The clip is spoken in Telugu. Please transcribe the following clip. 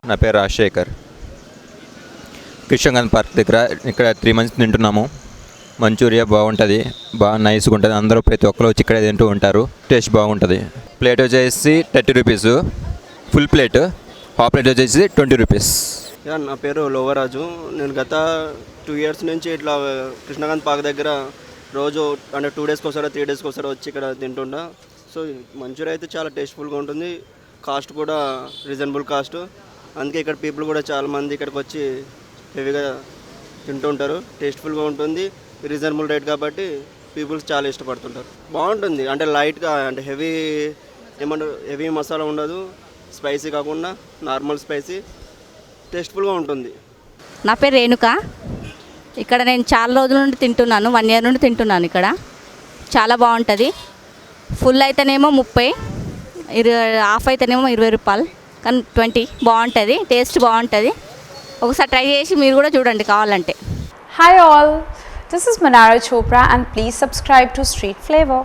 నా పేరు రాజశేఖర్. కృష్ణ పార్క్ దగ్గర ఇక్కడ 3 months తింటున్నాము. మంచూరియా బాగుంటుంది, బాగా నైస్గా ఉంటుంది. అందరూ ప్రతి ఒక్కరు వచ్చి ఇక్కడే తింటూ ఉంటారు. టేస్ట్ బాగుంటుంది. ప్లేట్ వచ్చేసి 30 rupees, full plate. Half plate వచ్చేసి 20 రూపీస్. నా పేరు లోవరాజు. నేను గత 2 years నుంచి ఇట్లా కృష్ణకాంత్ పార్క్ దగ్గర రోజు అంటే 2 daysకి ఒకసారి 3 daysకి ఒకసారి వచ్చి ఇక్కడ తింటుంటా. సో మంచూరియా అయితే చాలా టేస్ట్ఫుల్గా ఉంటుంది. కాస్ట్ కూడా రీజనబుల్ కాస్ట్. అందుకే ఇక్కడ పీపుల్ కూడా చాలామంది ఇక్కడికి వచ్చి హెవీగా తింటుంటారు. టేస్ట్ఫుల్గా ఉంటుంది, రీజనబుల్ రేట్ కాబట్టి పీపుల్స్ చాలా ఇష్టపడుతుంటారు. బాగుంటుంది, అంటే లైట్గా, అంటే హెవీ మసాలా ఉండదు, స్పైసీ కాకుండా నార్మల్ స్పైసీ, టేస్ట్ఫుల్గా ఉంటుంది. నా పేరు రేణుక. ఇక్కడ నేను చాలా రోజుల నుండి తింటున్నాను, 1 year నుండి తింటున్నాను. ఇక్కడ చాలా బాగుంటుంది. ఫుల్ అయితేనేమో 30, హాఫ్ అయితేనేమో 20 రూపాయలు, కానీ 20 బాగుంటుంది. టేస్ట్ బాగుంటుంది. ఒకసారి ట్రై చేసి మీరు కూడా చూడండి కావాలంటే. Hi all, this is Manara Chopra and please subscribe to Street Flavor.